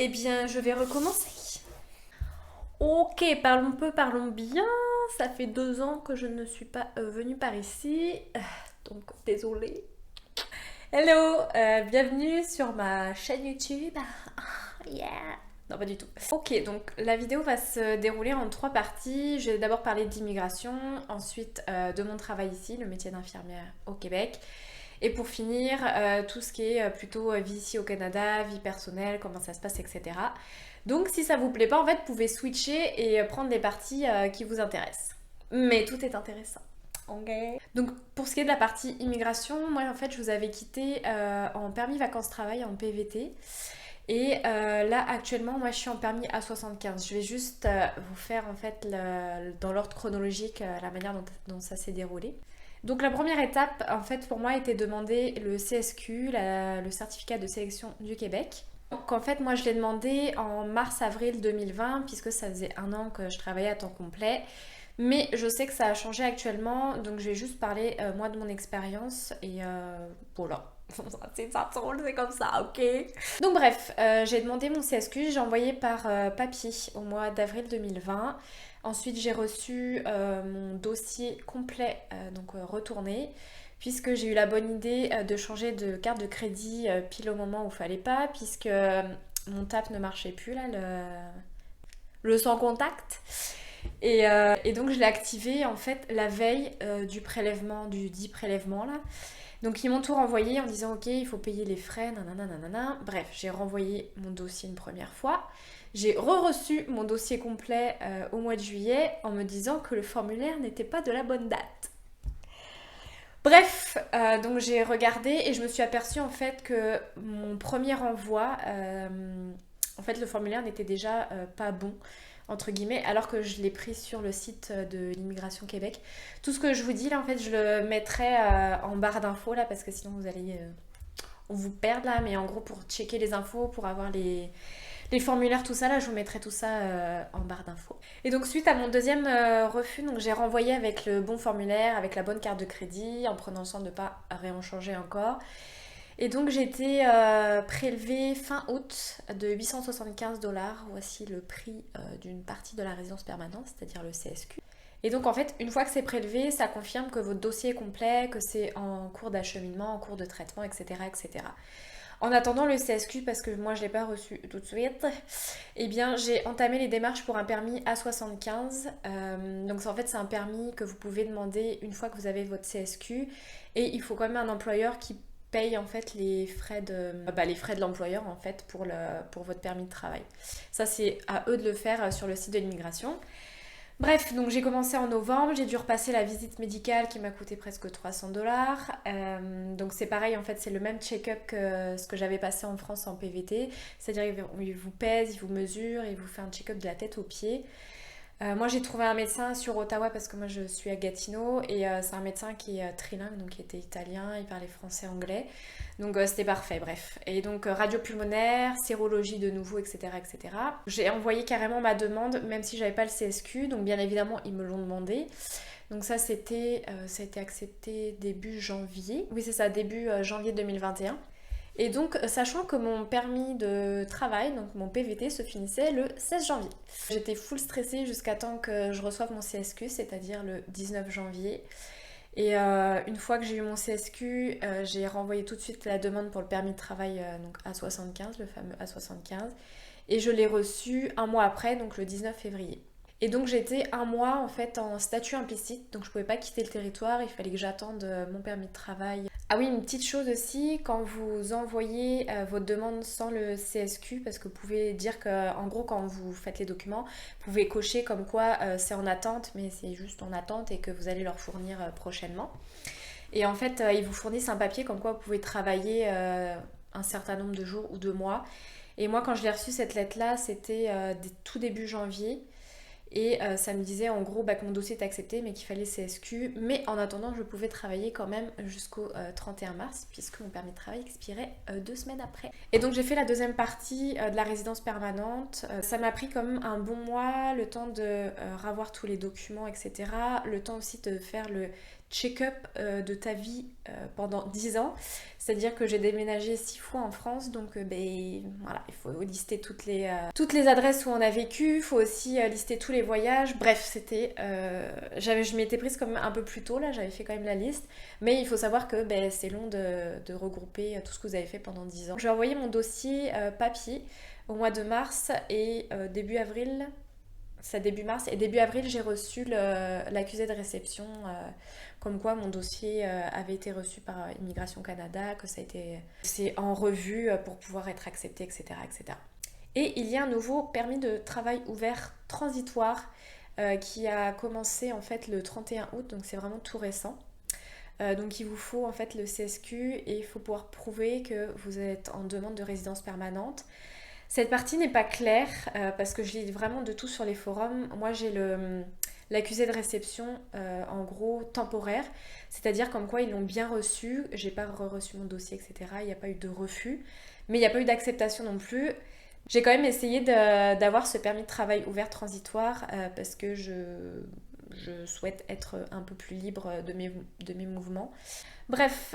Eh bien, je vais recommencer. Ok, parlons peu, parlons bien. Ça fait 2 ans que je ne suis pas venue par ici. Donc, désolée. Hello, bienvenue sur ma chaîne YouTube. Yeah. Non, pas du tout. Ok, donc la vidéo va se dérouler en 3 parties. Je vais d'abord parler d'immigration, ensuite de mon travail ici, le métier d'infirmière au Québec. Et pour finir, tout ce qui est plutôt vie ici au Canada, vie personnelle, comment ça se passe, etc. Donc si ça vous plaît pas, en fait, vous pouvez switcher et prendre les parties qui vous intéressent. Mais tout est intéressant. Ok. Donc pour ce qui est de la partie immigration, moi en fait je vous avais quitté en permis vacances-travail en PVT. Et là actuellement moi je suis en permis A75. Je vais juste vous faire en fait dans l'ordre chronologique la manière dont ça s'est déroulé. Donc la première étape en fait pour moi était de demander le CSQ, le certificat de sélection du Québec. Donc en fait moi je l'ai demandé en mars-avril 2020 puisque ça faisait 1 an que je travaillais à temps complet. Mais je sais que ça a changé actuellement, donc je vais juste parler moi de mon expérience et voilà. C'est comme ça, ok. Donc bref, j'ai demandé mon CSQ, j'ai envoyé par papier au mois d'avril 2020. Ensuite j'ai reçu mon dossier complet, donc retourné, puisque j'ai eu la bonne idée de changer de carte de crédit pile au moment où il fallait pas, puisque mon TAP ne marchait plus là, le sans contact. Et donc je l'ai activé en fait la veille du prélèvement, du dit prélèvement là. Donc ils m'ont tout renvoyé en disant ok il faut payer les frais, nanana nanana. Bref, j'ai renvoyé mon dossier une première fois. J'ai re-reçu mon dossier complet au mois de juillet en me disant que le formulaire n'était pas de la bonne date. Bref, donc j'ai regardé et je me suis aperçue en fait que mon premier envoi, en fait le formulaire n'était déjà pas bon entre guillemets, alors que je l'ai pris sur le site de l'immigration Québec. Tout ce que je vous dis là, en fait, je le mettrai en barre d'infos là, parce que sinon vous allez vous perdre là. Mais en gros, pour checker les infos, pour avoir les formulaires, tout ça là, je vous mettrai tout ça en barre d'infos. Et donc suite à mon deuxième refus, donc j'ai renvoyé avec le bon formulaire, avec la bonne carte de crédit, en prenant soin de ne pas réen changer encore. Et donc j'ai été prélevée fin août de 875 $. Voici le prix d'une partie de la résidence permanente, c'est-à-dire le CSQ. Et donc en fait, une fois que c'est prélevé, ça confirme que votre dossier est complet, que c'est en cours d'acheminement, en cours de traitement, etc. etc. En attendant le CSQ, parce que moi je ne l'ai pas reçu tout de suite, eh bien j'ai entamé les démarches pour un permis A75. Donc en fait c'est un permis que vous pouvez demander une fois que vous avez votre CSQ. Et il faut quand même un employeur qui paye en fait les frais de l'employeur en fait pour votre permis de travail. Ça c'est à eux de le faire sur le site de l'immigration. Bref, donc j'ai commencé en novembre, j'ai dû repasser la visite médicale qui m'a coûté presque 300 $. Donc c'est pareil, en fait, c'est le même check-up que ce que j'avais passé en France en PVT. C'est-à-dire qu'il vous pèse, il vous mesure, il vous fait un check-up de la tête aux pieds. Moi j'ai trouvé un médecin sur Ottawa parce que moi je suis à Gatineau et c'est un médecin qui est trilingue, donc il était italien, il parlait français, anglais. Donc c'était parfait, bref. Et donc radio pulmonaire, sérologie de nouveau, etc. etc. J'ai envoyé carrément ma demande même si j'avais pas le CSQ, donc bien évidemment ils me l'ont demandé. Donc ça a été accepté début janvier. Oui c'est ça, début janvier 2021. Et donc, sachant que mon permis de travail, donc mon PVT, se finissait le 16 janvier. J'étais full stressée jusqu'à temps que je reçoive mon CSQ, c'est-à-dire le 19 janvier. Et une fois que j'ai eu mon CSQ, j'ai renvoyé tout de suite la demande pour le permis de travail donc A75, le fameux A75. Et je l'ai reçu un mois après, donc le 19 février. Et donc j'étais 1 mois en fait en statut implicite, donc je pouvais pas quitter le territoire, il fallait que j'attende mon permis de travail. Ah oui, une petite chose aussi, quand vous envoyez votre demande sans le CSQ, parce que vous pouvez dire que en gros quand vous faites les documents, vous pouvez cocher comme quoi c'est en attente, mais c'est juste en attente et que vous allez leur fournir prochainement. Et en fait, ils vous fournissent un papier comme quoi vous pouvez travailler un certain nombre de jours ou de mois. Et moi quand je l'ai reçu cette lettre-là, c'était tout début janvier. Et ça me disait en gros que mon dossier était accepté mais qu'il fallait CSQ. Mais en attendant, je pouvais travailler quand même jusqu'au 31 mars puisque mon permis de travail expirait 2 semaines après. Et donc j'ai fait la deuxième partie de la résidence permanente. Ça m'a pris quand même un bon mois, le temps de revoir tous les documents, etc. Le temps aussi de faire le check-up de ta vie pendant 10 ans. C'est-à-dire que j'ai déménagé 6 fois en France, donc voilà, il faut lister toutes les adresses où on a vécu, il faut aussi lister tous les voyages. Bref, je m'étais prise comme un peu plus tôt, là, j'avais fait quand même la liste. Mais il faut savoir que c'est long de regrouper tout ce que vous avez fait pendant 10 ans. Je vais envoyer mon dossier papier au mois de mars et début avril. C'est début mars et début avril j'ai reçu l'accusé de réception comme quoi mon dossier avait été reçu par Immigration Canada, que c'est en revue pour pouvoir être accepté, etc., etc. Et il y a un nouveau permis de travail ouvert transitoire qui a commencé en fait le 31 août, donc c'est vraiment tout récent. Donc il vous faut en fait le CSQ et il faut pouvoir prouver que vous êtes en demande de résidence permanente. Cette partie n'est pas claire parce que je lis vraiment de tout sur les forums. Moi j'ai l'accusé de réception en gros temporaire, c'est-à-dire comme quoi ils l'ont bien reçu, j'ai pas reçu mon dossier, etc. Il n'y a pas eu de refus, mais il n'y a pas eu d'acceptation non plus. J'ai quand même essayé d'avoir ce permis de travail ouvert transitoire parce que je souhaite être un peu plus libre de mes mouvements. Bref,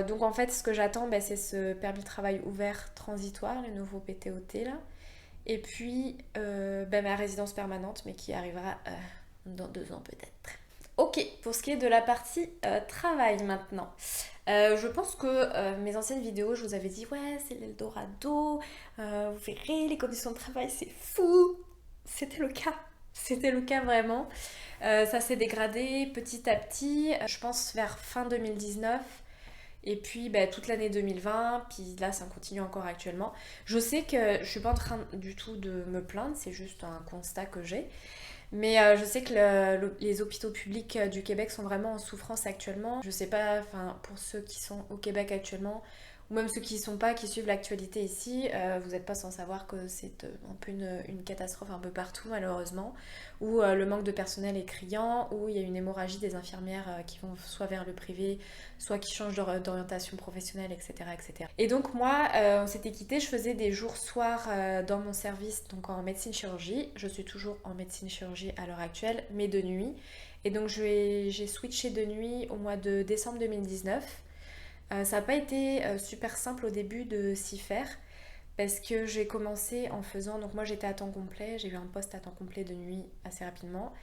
donc en fait ce que j'attends c'est ce permis de travail ouvert transitoire, le nouveau PTOT là. Et puis ma résidence permanente mais qui arrivera dans 2 ans peut-être. Ok, pour ce qui est de la partie travail maintenant. Je pense que mes anciennes vidéos, je vous avais dit ouais c'est l'Eldorado, vous verrez les conditions de travail c'est fou. C'était le cas vraiment. Ça s'est dégradé petit à petit, je pense vers fin 2019 et puis toute l'année 2020, puis là ça continue encore actuellement. Je sais que je suis pas en train du tout de me plaindre, c'est juste un constat que j'ai. Mais je sais que les hôpitaux publics du Québec sont vraiment en souffrance actuellement. Je sais pas, pour ceux qui sont au Québec actuellement, ou même ceux qui ne sont pas, qui suivent l'actualité ici, vous n'êtes pas sans savoir que c'est un peu une catastrophe un peu partout malheureusement, où le manque de personnel est criant, où il y a une hémorragie des infirmières qui vont soit vers le privé, soit qui changent d'orientation professionnelle, etc., etc. Et donc moi, on s'était quitté, je faisais des jours soirs dans mon service, donc en médecine chirurgie. Je suis toujours en médecine chirurgie à l'heure actuelle, mais de nuit. Et donc j'ai switché de nuit au mois de décembre 2019. Ça n'a pas été super simple au début de s'y faire parce que j'ai commencé en faisant, donc moi j'étais à temps complet, j'ai eu un poste à temps complet de nuit assez rapidement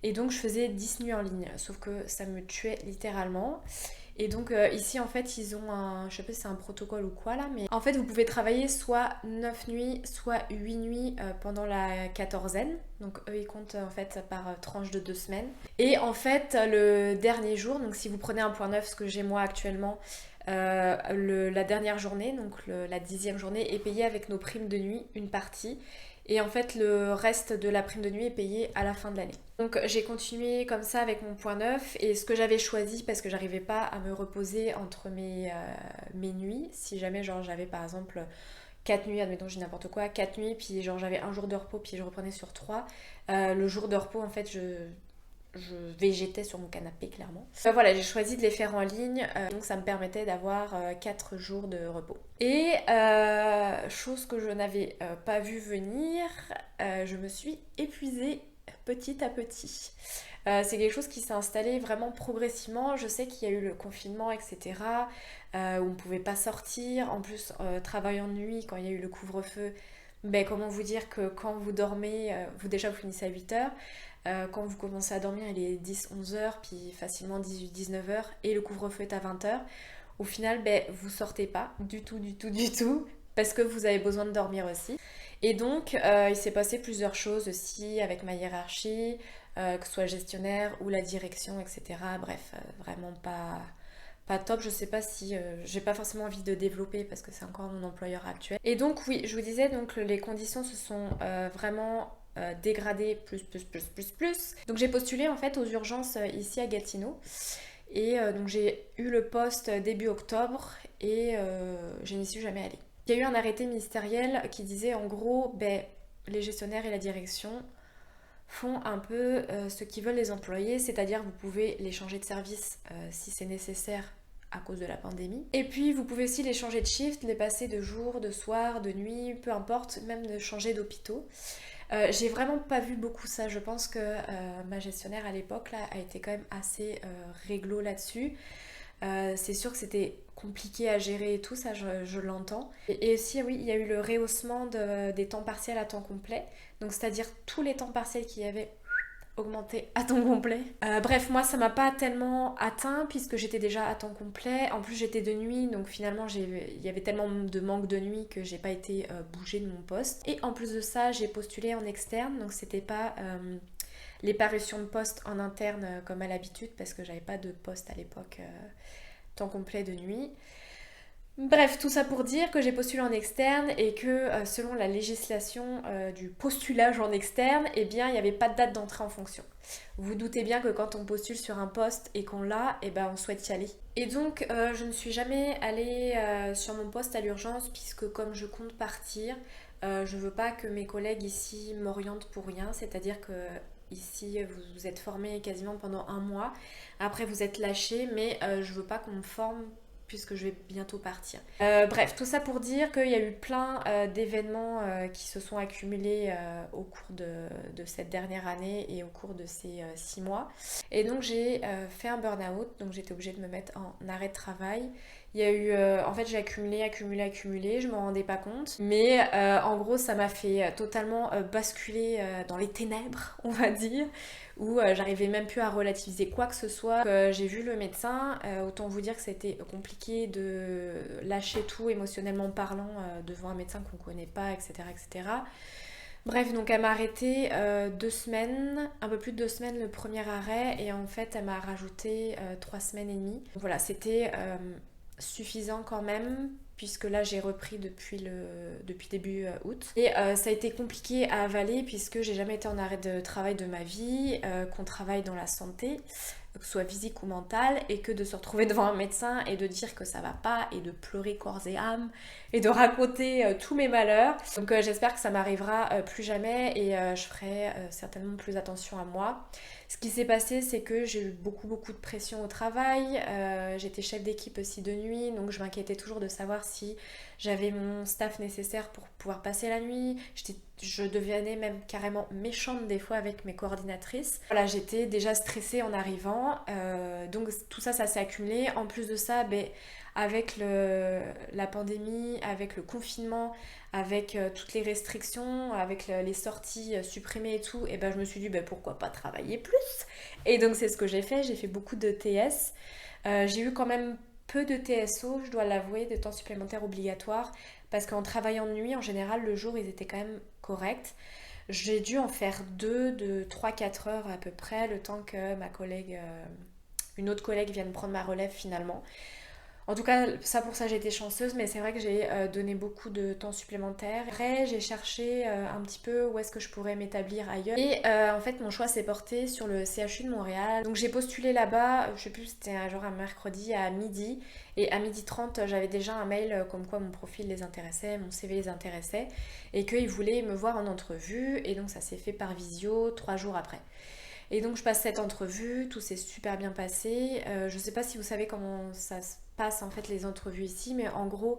et donc je faisais 10 nuits en ligne, sauf que ça me tuait littéralement. Et donc ici en fait ils ont je sais pas si c'est un protocole ou quoi là, mais en fait vous pouvez travailler soit 9 nuits, soit 8 nuits pendant la quatorzaine. Donc eux ils comptent en fait par tranche de 2 semaines. Et en fait le dernier jour, donc si vous prenez un point 9, ce que j'ai moi actuellement, la dernière journée, donc la 10e journée est payée avec nos primes de nuit, une partie. Et en fait, le reste de la prime de nuit est payé à la fin de l'année. Donc j'ai continué comme ça avec mon point 9 et ce que j'avais choisi parce que j'arrivais pas à me reposer entre mes nuits. Si jamais j'avais par exemple 4 nuits, admettons j'ai n'importe quoi, 4 nuits, puis j'avais un jour de repos, puis je reprenais sur 3. Le jour de repos en fait je végétais sur mon canapé clairement. Voilà, j'ai choisi de les faire en ligne, donc ça me permettait d'avoir 4 jours de repos. Et chose que je n'avais pas vu venir, je me suis épuisée petit à petit. C'est quelque chose qui s'est installé vraiment progressivement. Je sais qu'il y a eu le confinement, etc. Où on ne pouvait pas sortir. En plus, travaillant de nuit, quand il y a eu le couvre-feu, comment vous dire que quand vous dormez, vous finissez à 8h. Quand vous commencez à dormir, il est 10-11 heures, puis facilement 18-19 heures, et le couvre-feu est à 20 heures. Au final, vous sortez pas du tout, parce que vous avez besoin de dormir aussi. Et donc, il s'est passé plusieurs choses aussi avec ma hiérarchie, que ce soit gestionnaire ou la direction, etc. Bref, vraiment pas top. Je sais pas si j'ai pas forcément envie de développer parce que c'est encore mon employeur actuel. Et donc oui, je vous disais, donc les conditions se sont vraiment dégradées plus. Donc j'ai postulé en fait aux urgences ici à Gatineau. Et donc j'ai eu le poste début octobre et je n'y suis jamais allée. Il y a eu un arrêté ministériel qui disait en gros, les gestionnaires et la direction font un peu ce qu'ils veulent les employés, c'est-à-dire vous pouvez les changer de service si c'est nécessaire à cause de la pandémie. Et puis vous pouvez aussi les changer de shift, les passer de jour, de soir, de nuit, peu importe, même de changer d'hôpitaux. J'ai vraiment pas vu beaucoup ça. Je pense que ma gestionnaire à l'époque là a été quand même assez réglo là-dessus. C'est sûr que c'était compliqué à gérer et tout, ça je l'entends. Et aussi, oui, il y a eu le rehaussement des temps partiels à temps complet. Donc, c'est-à-dire tous les temps partiels qu'il y avait augmenté à temps complet. Bref, moi ça m'a pas tellement atteint puisque j'étais déjà à temps complet. En plus j'étais de nuit, donc finalement il y avait tellement de manque de nuit que j'ai pas été bougée de mon poste. Et en plus de ça, j'ai postulé en externe, donc c'était pas les parutions de poste en interne comme à l'habitude parce que j'avais pas de poste à l'époque temps complet de nuit. Bref, tout ça pour dire que j'ai postulé en externe et que selon la législation du postulage en externe, eh bien, il n'y avait pas de date d'entrée en fonction. Vous vous doutez bien que quand on postule sur un poste et qu'on l'a, eh ben, on souhaite y aller. Et donc, je ne suis jamais allée sur mon poste à l'urgence puisque comme je compte partir, je veux pas que mes collègues ici m'orientent pour rien. C'est-à-dire que ici, vous êtes formé quasiment pendant un mois. Après, vous êtes lâché, mais je veux pas qu'on me forme puisque je vais bientôt partir. Bref, tout ça pour dire qu'il y a eu plein d'événements qui se sont accumulés au cours de cette dernière année et au cours de ces 6 mois. Et donc j'ai fait un burn-out, donc j'étais obligée de me mettre en arrêt de travail. Il y a eu, en fait j'ai accumulé, je m'en rendais pas compte. Mais en gros ça m'a fait totalement basculer dans les ténèbres, on va dire, où j'arrivais même plus à relativiser quoi que ce soit. J'ai vu le médecin, autant vous dire que c'était compliqué de lâcher tout émotionnellement parlant devant un médecin qu'on connaît pas, etc. etc. Bref, donc elle m'a arrêté 2 semaines, un peu plus de 2 semaines le premier arrêt, et en fait elle m'a rajouté 3 semaines et demie. Donc voilà, c'était suffisant quand même, puisque là j'ai repris depuis début août. Et ça a été compliqué à avaler puisque j'ai jamais été en arrêt de travail de ma vie, qu'on travaille dans la santé, que ce soit physique ou mentale, et que de se retrouver devant un médecin et de dire que ça va pas et de pleurer corps et âme et de raconter tous mes malheurs. Donc j'espère que ça m'arrivera plus jamais et je ferai certainement plus attention à moi. Ce qui s'est passé, c'est que j'ai eu beaucoup de pression au travail. J'étais chef d'équipe aussi de nuit, donc je m'inquiétais toujours de savoir si j'avais mon staff nécessaire pour pouvoir passer la nuit. Je devenais même carrément méchante des fois avec mes coordinatrices. Voilà, j'étais déjà stressée en arrivant, donc tout ça, ça s'est accumulé. En plus de ça, avec la pandémie, avec le confinement, avec toutes les restrictions, avec les sorties supprimées et tout, et ben je me suis dit pourquoi pas travailler plus. Et donc c'est ce que j'ai fait beaucoup de TS. J'ai eu quand même peu de TSO, je dois l'avouer, de temps supplémentaire obligatoire, parce qu'en travaillant de nuit, en général, le jour, ils étaient quand même corrects. J'ai dû en faire deux de 3-4 heures à peu près, le temps que ma collègue, une autre collègue vienne prendre ma relève finalement. En tout cas, ça pour ça j'ai été chanceuse, mais c'est vrai que j'ai donné beaucoup de temps supplémentaire. Après, j'ai cherché un petit peu où est-ce que je pourrais m'établir ailleurs. Et en fait, mon choix s'est porté sur le CHU de Montréal. Donc j'ai postulé là-bas, je sais plus, c'était genre un mercredi à midi. Et à 12h30, j'avais déjà un mail comme quoi mon profil les intéressait, mon CV les intéressait. Et qu'ils voulaient me voir en entrevue. Et donc ça s'est fait par visio 3 jours après. Et donc je passe cette entrevue, tout s'est super bien passé. Je sais pas si vous savez comment ça se passe en fait les entrevues ici, mais en gros,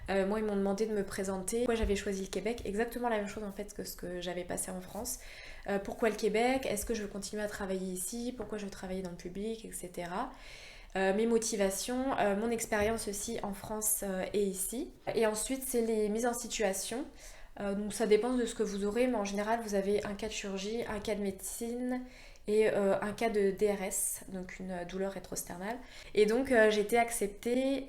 moi ils m'ont demandé de me présenter. Pourquoi j'avais choisi le Québec? Exactement la même chose en fait que ce que j'avais passé en France. Pourquoi le Québec? Est-ce que je veux continuer à travailler ici? Pourquoi je veux travailler dans le public, etc. Mes motivations, mon expérience aussi en France et ici. Et ensuite, c'est les mises en situation. Donc ça dépend de ce que vous aurez, mais en général, vous avez un cas de chirurgie, un cas de médecine et un cas de DRS, donc une douleur rétrosternale. Et donc j'ai été acceptée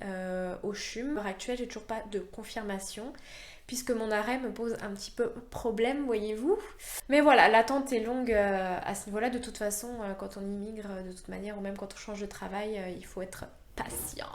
au CHUM. À l'heure actuelle, j'ai toujours pas de confirmation puisque mon arrêt me pose un petit peu problème, voyez-vous. Mais voilà, l'attente est longue à ce niveau-là. De toute façon, quand on immigre, de toute manière, ou même quand on change de travail, il faut être patient.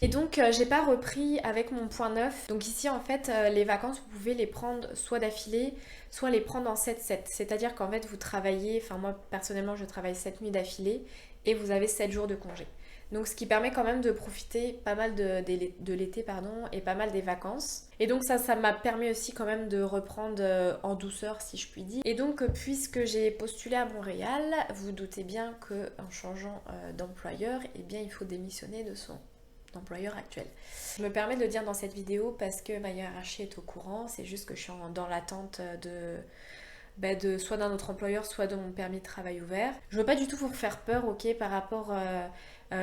Et donc j'ai pas repris avec mon point 9. Donc ici en fait les vacances vous pouvez les prendre soit d'affilée, soit les prendre en 7-7. C'est-à-dire qu'en fait vous travaillez, enfin moi personnellement je travaille 7 nuits d'affilée et vous avez 7 jours de congé. Donc ce qui permet quand même de profiter pas mal de l'été et pas mal des vacances. Et donc ça m'a permis aussi quand même de reprendre en douceur si je puis dire. Et donc puisque j'ai postulé à Montréal, vous doutez bien qu'en changeant d'employeur, eh bien il faut démissionner de son d'employeur actuel. Je me permets de le dire dans cette vidéo parce que ma hiérarchie est au courant, c'est juste que je suis dans l'attente soit d'un autre employeur, soit de mon permis de travail ouvert. Je veux pas du tout vous faire peur, ok, par rapport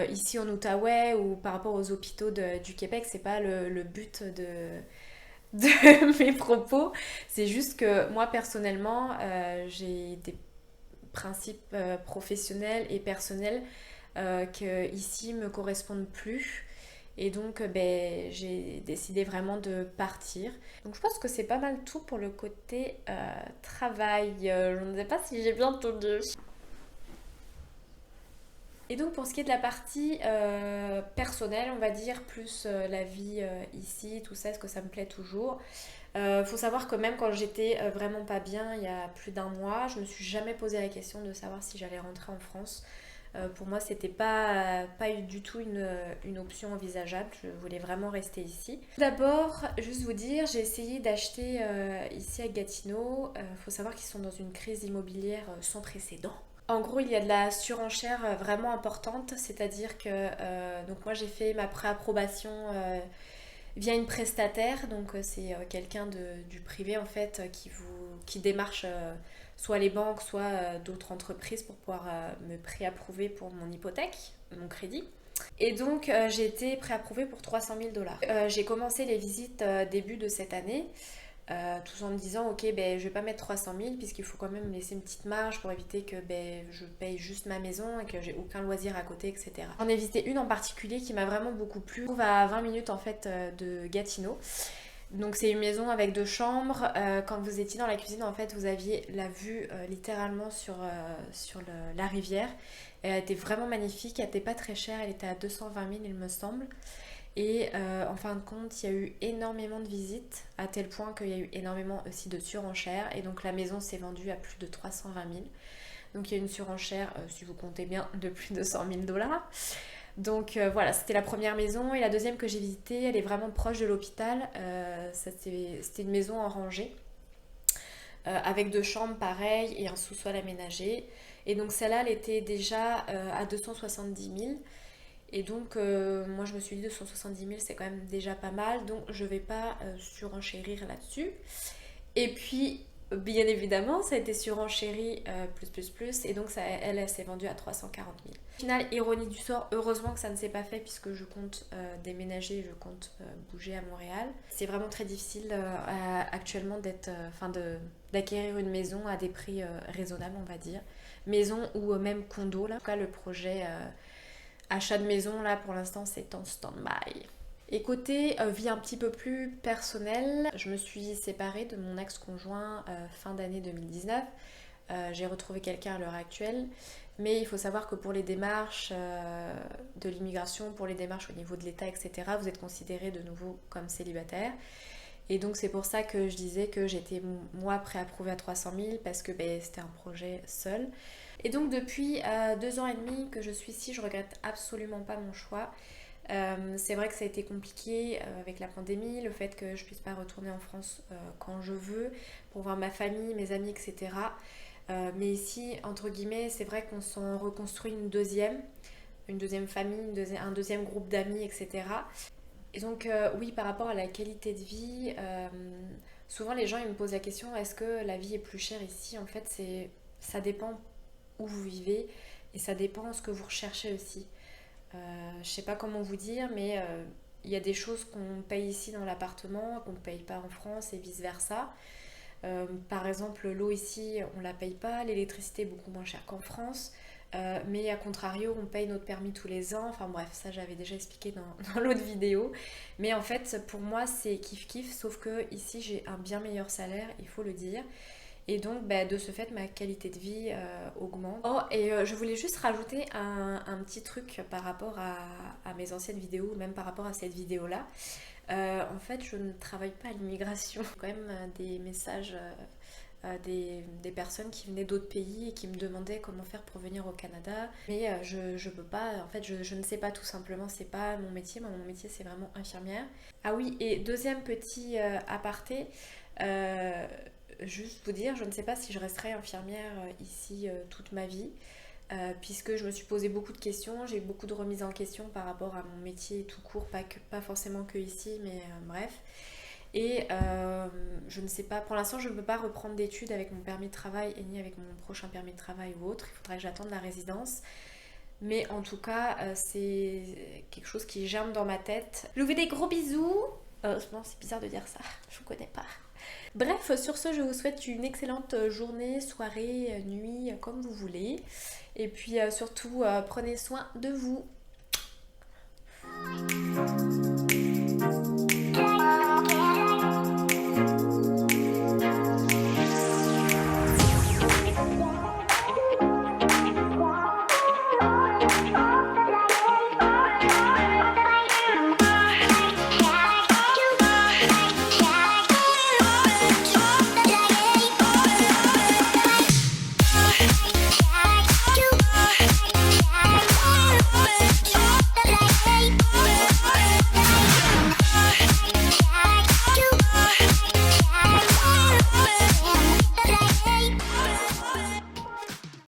ici en Outaouais ou par rapport aux hôpitaux du Québec, c'est pas le but de mes propos. C'est juste que moi personnellement, j'ai des principes professionnels et personnels qui ici me correspondent plus. Et donc, j'ai décidé vraiment de partir. Donc, je pense que c'est pas mal tout pour le côté travail. Je ne sais pas si j'ai bien tout dit. Et donc, pour ce qui est de la partie personnelle, on va dire, plus la vie ici, tout ça, est-ce que ça me plaît toujours? Faut savoir que même quand j'étais vraiment pas bien, il y a plus d'un mois, je me suis jamais posé la question de savoir si j'allais rentrer en France. Pour moi, c'était pas du tout une option envisageable. Je voulais vraiment rester ici. D'abord, juste vous dire, j'ai essayé d'acheter ici à Gatineau. Faut savoir qu'ils sont dans une crise immobilière sans précédent. En gros, il y a de la surenchère vraiment importante, c'est-à-dire que donc moi j'ai fait ma préapprobation via une prestataire, donc c'est quelqu'un du privé en fait qui démarche soit les banques, soit d'autres entreprises pour pouvoir me préapprouver pour mon hypothèque, mon crédit. Et donc j'ai été préapprouvée pour 300 000 $. J'ai commencé les visites début de cette année. Tout en me disant ok je vais pas mettre 300 000 puisqu'il faut quand même laisser une petite marge pour éviter que je paye juste ma maison et que j'ai aucun loisir à côté, etc. J'en ai visité une en particulier qui m'a vraiment beaucoup plu. On se trouve à 20 minutes en fait de Gatineau. Donc c'est une maison avec 2 chambres. Quand vous étiez dans la cuisine en fait vous aviez la vue littéralement sur la rivière. Elle était vraiment magnifique, elle était pas très chère, elle était à 220 000 il me semble. Et en fin de compte, il y a eu énormément de visites, à tel point qu'il y a eu énormément aussi de surenchères. Et donc la maison s'est vendue à plus de 320 000. Donc il y a une surenchère, si vous comptez bien, de plus de 100 000 $. Donc voilà, c'était la première maison. Et la deuxième que j'ai visitée, elle est vraiment proche de l'hôpital. C'était une maison en rangée, avec 2 chambres pareil et un sous-sol aménagé. Et donc celle-là, elle était déjà à 270 000. Et donc, moi je me suis dit 270 000 c'est quand même déjà pas mal, donc je vais pas surenchérir là-dessus. Et puis, bien évidemment, ça a été surenchéri plus, et donc elle s'est vendue à 340 000. Au final, ironie du sort, heureusement que ça ne s'est pas fait puisque je compte déménager, je compte bouger à Montréal. C'est vraiment très difficile actuellement d'acquérir une maison à des prix raisonnables, on va dire. Maison ou même condo, là. En tout cas, le projet achat de maison, là, pour l'instant, c'est en stand-by. Et côté vie un petit peu plus personnelle, je me suis séparée de mon ex-conjoint fin d'année 2019. J'ai retrouvé quelqu'un à l'heure actuelle. Mais il faut savoir que pour les démarches de l'immigration, pour les démarches au niveau de l'État, etc., vous êtes considéré de nouveau comme célibataire. Et donc c'est pour ça que je disais que j'étais moi préapprouvée à 300 000 parce que c'était un projet seul. Et donc depuis 2 ans et demi que je suis ici, je regrette absolument pas mon choix. C'est vrai que ça a été compliqué avec la pandémie, le fait que je puisse pas retourner en France quand je veux pour voir ma famille, mes amis, etc. Mais ici, entre guillemets, c'est vrai qu'on s'en reconstruit une deuxième famille, un deuxième groupe d'amis, etc. Et donc oui, par rapport à la qualité de vie, souvent les gens ils me posent la question est-ce que la vie est plus chère ici? En fait, ça dépend où vous vivez et ça dépend ce que vous recherchez aussi. Je sais pas comment vous dire, mais il y a des choses qu'on paye ici dans l'appartement qu'on ne paye pas en France et vice versa. Par exemple, l'eau ici, on la paye pas, l'électricité est beaucoup moins chère qu'en France. Mais à contrario, on paye notre permis tous les ans. Enfin bref, ça j'avais déjà expliqué dans l'autre vidéo. Mais en fait, pour moi, c'est kiff-kiff, sauf que ici, j'ai un bien meilleur salaire, il faut le dire. Et donc, de ce fait, ma qualité de vie augmente. Oh, et je voulais juste rajouter un petit truc par rapport à mes anciennes vidéos, ou même par rapport à cette vidéo-là. En fait, je ne travaille pas à l'immigration. J'ai quand même des messages des personnes qui venaient d'autres pays et qui me demandaient comment faire pour venir au Canada. Mais je peux pas, en fait, je ne sais pas tout simplement, c'est pas mon métier. Mon métier, c'est vraiment infirmière. Ah oui, et deuxième petit aparté, juste vous dire, je ne sais pas si je resterai infirmière ici toute ma vie. Puisque je me suis posé beaucoup de questions, j'ai eu beaucoup de remises en question par rapport à mon métier tout court, pas forcément que ici, mais bref. Et je ne sais pas, pour l'instant je ne peux pas reprendre d'études avec mon permis de travail et ni avec mon prochain permis de travail ou autre. Il faudrait que j'attende la résidence. Mais en tout cas, c'est quelque chose qui germe dans ma tête. Je vous fais des gros bisous. Non, c'est bizarre de dire ça, je vous connais pas. Bref, sur ce, je vous souhaite une excellente journée, soirée, nuit, comme vous voulez. Et puis surtout, prenez soin de vous.